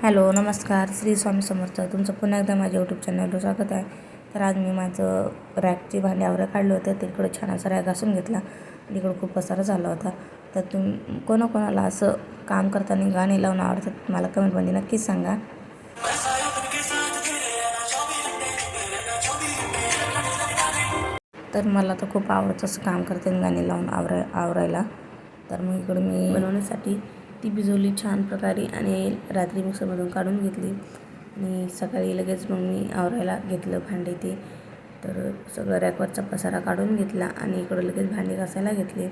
Hello नमस्कार, श्री स्वामी समर्थ. तुमचं पुन्हा एकदा माझ्या यूट्यूब चॅनलवर स्वागत आहे. तर आज मी माझं रॅकची भांडी आवरा काढलं होतं. तिकडं छान असा रॅक घासून घेतला. तिकडं खूप पसारा झाला होता. तर कोणाकोणाला असं काम करताना गाणी लावून आवडतात मला कमेंटमध्ये नक्कीच सांगा. तर मला तर खूप आवडतं असं काम करताना गाणी लावून आवरायला. तर मग इकडं मी बनवण्यासाठी ती भिजवली छान प्रकारे आणि रात्री मिक्सरमधून काढून घेतली आणि सकाळी लगेच मग मी आवरायला घेतलं भांडे ते. तर सगळं रॅकवरचा पसारा काढून घेतला आणि इकडं लगेच भांडे घासायला घेतले.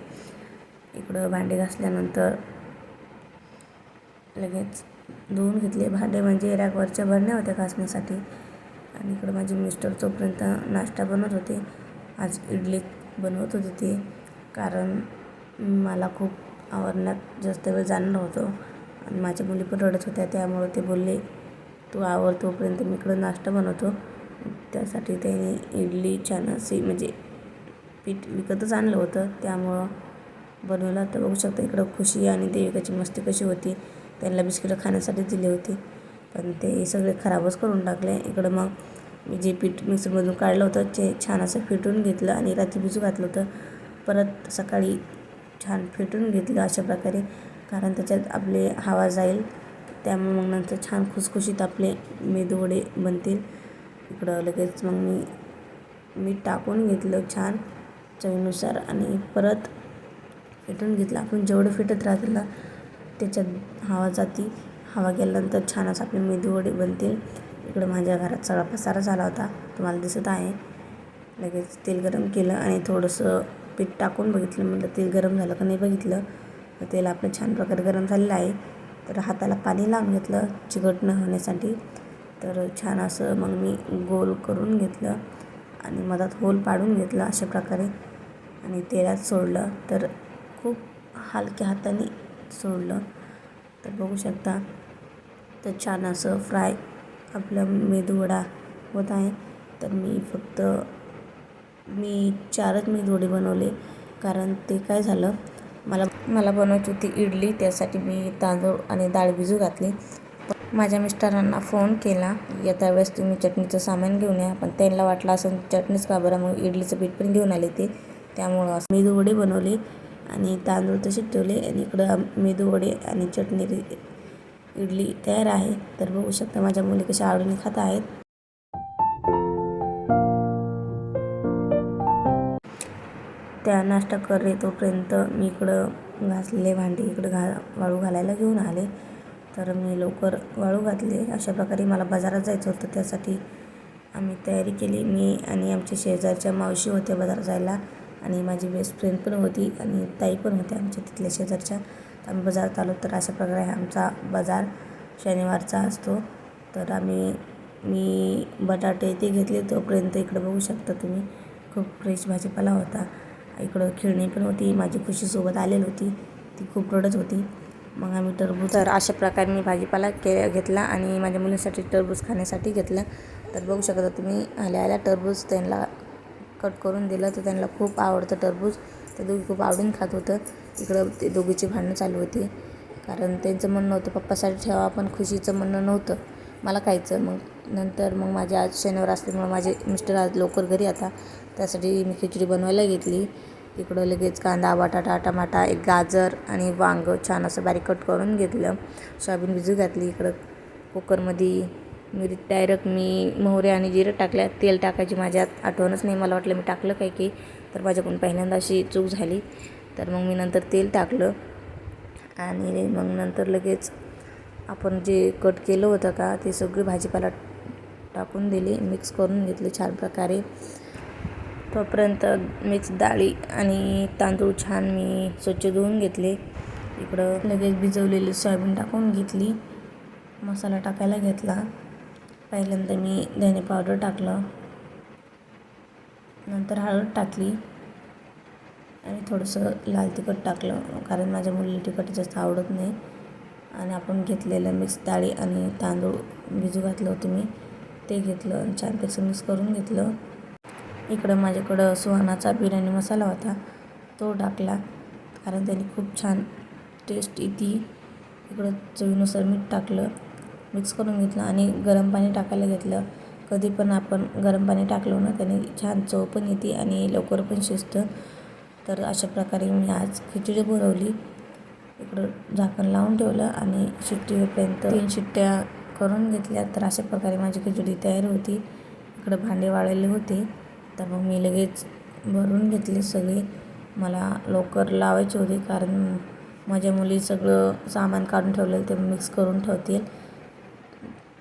इकडं भांडे घासल्यानंतर लगेच धुवून घेतले भांडे, म्हणजे रॅकवरच्या भरण्या होत्या घासण्यासाठी. आणि इकडं माझे मिस्टर तोपर्यंत नाश्ता बनवत होते. आज इडली बनवत होते ते, कारण मला खूप आवरण्यात जास्त वेळ जाणार होतो आणि माझ्या मुली पण रडत होत्या. त्यामुळे ते बोलले तू आवर तोपर्यंत मी इकडं नाश्ता बनवतो. त्यासाठी त्याने इडली छान अशी, म्हणजे पीठ विकतच आणलं होतं त्यामुळं बनवलं. तर बघू शकता इकडं खुशी आणि देविकाची मस्ती कशी होती. त्यांना बिस्किटं खाण्यासाठी दिले होते पण ते सगळे खराबच करून टाकले. इकडं मग मी जे पीठ मिक्सरमधून काढलं होतं ते छान असं फेटून घेतलं आणि रात्री भिजू घातलं होतं. परत सकाळी छान फेटून घेतलं अशा प्रकारे, कारण त्याच्यात आपले हवा जाईल. त्यामुळे मग नंतर छान खुसखुशीत आपले मेदूवडे बनतील. इकडं लगेच मग मी मीठ टाकून घेतलं छान चवीनुसार आणि परत फेटून घेतलं. आपण जेवढं फेटत राहतील ना त्याच्यात हवा जाती. हवा गेल्यानंतर छान असं आपले मेदूवडे बनतील. इकडं माझ्या घरात सगळा पसारा झाला होता, तुम्हाला दिसत आहे. लगेच तेल गरम केलं आणि थोडंसं पीठ टाकून बघितलं, म्हटलं तेल गरम झालं का नाही बघितलं. तर तेल आपलं छान प्रकारे गरम झालेलं आहे. तर हाताला पाणी लावून घेतलं चिकट न होण्यासाठी. तर छान असं मग मी गोल करून घेतलं आणि मधात होल पाडून घेतलं अशा प्रकारे आणि तेलात सोडलं. तर खूप हलक्या हाताने सोडलं. तर बघू शकता तर छान असं फ्राय आपला मेदूवडा होत आहे. तर मी 4च मेदूवडे बनवले, कारण ते काय झालं, मला बनवायची होती इडली. त्यासाठी मी तांदूळ आणि डाळ भिजू घातली. माझ्या मिस्टरांना फोन केला, येत्या वेळेस तुम्ही चटणीचं सामान घेऊन या. पण त्यांना वाटलं असं चटणीच का बरं, मग इडलीचं पीठ पण घेऊन आले ते. त्यामुळं मेदूवडे बनवले आणि तांदूळ तसेच ठेवले आणि इकडं मेदूवडे आणि चटणी इडली तयार आहे. तर बघू शकता माझ्या मुली कशा आवडीने खात आहेत. त्या नाश्ता करे तोपर्यंत मी इकडं घासलेले भांडी इकडं वाळू घालायला घेऊन आले. तर मी लवकर वाळू घातले. अशा प्रकारे मला बाजारात जायचं होतं, त्यासाठी आम्ही तयारी केली. मी आणि आमच्या शेजारच्या मावशी होत्या बाजारात जायला आणि माझी बेस्ट फ्रेंड पण होती आणि ताई पण होत्या आमच्या तिथल्या शेजारच्या. तर आम्ही बाजारात आलो. तर अशा प्रकारे आमचा बाजार शनिवारचा असतो. तर मी बटाटे ते घेतले. तोपर्यंत इकडं बघू शकता तुम्ही खूप फ्रेश भाजीपाला होता. इकडं खेळणी पण होती, माझी खुशीसोबत आलेली होती, ती खूप रडत होती. मग आम्ही टरबूज, तर अशा प्रकारे मी भाजीपाला घेतला आणि माझ्या मुलींसाठी टरबूज खाण्यासाठी घेतलं. तर बघू शकता तुम्ही आल्या टरबूज त्यांना कट करून दिलं. तर त्यांना खूप आवडतं टरबूज, ते दोघी खूप आवडून खात होतं. इकडं ते दोघीची भांडणं चालू होती, कारण त्यांचं म्हणणं होतं पप्पासाठी ठेवा, पण खुशीचं म्हणणं नव्हतं मला खायचं. मग माझे आज शनिवार असल्यामुळे माझे मिस्टर आज लवकर घरी आता, त्यासाठी मी खिचडी बनवायला घेतली. इकडं लगेच कांदा, बटाटा, टमाटा, एक गाजर आणि वांगं छान असं बारीक कट करून घेतलं. सोयाबीन भिजू घातली. इकडं कुकरमध्ये डायरेक्ट मी मोहरी आणि जिरं टाकल्या. तेल टाकायची माझ्यात आठवणच नाही, मला वाटलं मी टाकलं काय की, तर माझ्याकडून पहिल्यांदा अशी चूक झाली. तर मग मी नंतर तेल टाकलं आणि मग नंतर लगेच आपण जे कट केलं होतं का ते सगळी भाजीपाला टाकून दिली, मिक्स करून घेतले छान प्रकारे. तोपर्यंत मिक्स डाळी आणि तांदूळ छान मी स्वच्छ धुवून घेतले. इकडं लगेच भिजवलेली सोयाबीन टाकून घेतली. मसाला टाकायला घेतला. पहिल्यांदा मी धने पावडर टाकलं, नंतर हळद टाकली आणि थोडंसं लाल तिखट टाकलं, कारण माझ्या मुलीला तिखट जास्त आवडत नाही. आणि आपण घेतलेलं मिक्स डाळी आणि तांदूळ भिजू घातलं होतं मी, ते घेतलं आणि छानपैकी मिक्स करून घेतलं. इकडं माझ्याकडं सुहानाचा बिर्याणी मसाला होता, तो टाकला, कारण त्याने खूप छान टेस्ट येते. इकडं चवीनुसार मीठ टाकलं मिक्स करून घेतलं आणि गरम पाणी टाकायला घेतलं. कधी पण आपण गरम पाणी टाकलं ना त्याने छान चव पण येते आणि लवकर पण शिजतं. तर अशा प्रकारे मी आज खिचडी बनवली. इकडं झाकण लावून ठेवलं आणि शिट्टी होईपर्यंत 3 शिट्ट्या करून घेतल्या. तर अशा प्रकारे माझी खिचडी तयार होती. इकडं भांडे वाळलेले होते तर मग मी लगेच भरून घेतले सगळे. मला लवकर लावायचे होते कारण माझ्या मुली सगळं सामान काढून ठेवलेलं ते मिक्स करून ठेवतील.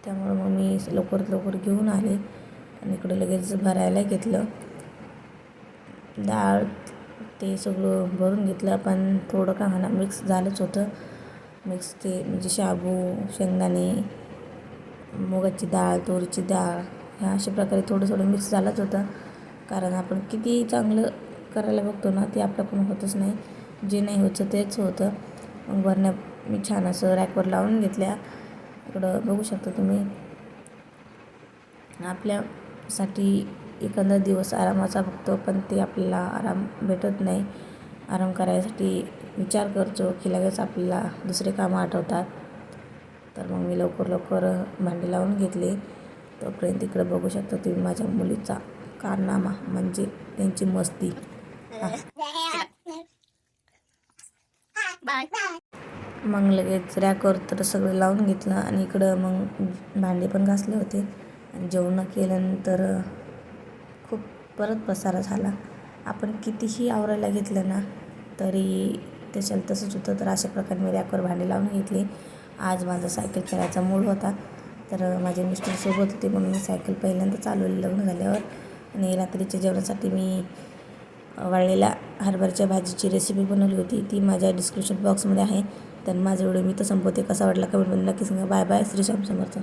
त्यामुळं मग मी लवकरात लवकर घेऊन आले आणि इकडे लगेच भरायला घेतलं. डाळ ते सगळं भरून घेतलं पण थोडं का म्हणा मिक्स झालंच होतं. मिक्स ते म्हणजे शाबू, शेंगदाणे, मुगाची डाळ, तुरीची डाळ ह्या अशा प्रकारे थोडं थोडं मिक्स झालंच होतं. कारण आपण किती चांगलं करायला बघतो ना ते आपल्याकडून होतच नाही. जे नाही होतं तेच होतं. मग भरण्या मी छान असं रॅकवर लावून घेतल्या. इकडं बघू शकता तुम्ही. आपल्यासाठी एखादा दिवस आरामाचा बघतो पण ते आपल्याला आराम भेटत नाही. आराम करायसाठी विचार करतो की लगेच आपल्याला दुसरे कामं आठवतात. तर मग मी लवकर भांडी लावून घेतली. तोपर्यंत इकडं बघू शकता तुम्ही माझ्या मुलीचा कारनामा म्हणजे त्यांची मस्ती. मग लगेच रॅकवर तर सगळं लावून घेतलं आणि इकडं मग भांडे पण घासले होते आणि जेवण केल्यानंतर खूप परत पसारा झाला. आपण कितीही आवरायला घेतलं ना तरी त्याच्याला तसंच होतं. तर अशा प्रकारे मी रॅकवर भांडी लावून घेतली. आज माझा सायकल खेळायचा मूड होता तर माझे मिस्टर सोबत होते म्हणून मी सायकल पहिल्यांदा चालवली लग्न झाल्यावर. आणि रात्रीच्या जेवणासाठी मी वाळलेल्या हरभऱ्याच्या भाजीची रेसिपी बनवली होती. ती माझ्या डिस्क्रिप्शन बॉक्समध्ये आहे. तर माझा व्हिडिओ मी तर संपवते. कसा वाटला कमेंटमध्ये नक्की सांगा. Bye bye. श्री स्वामी समर्थ.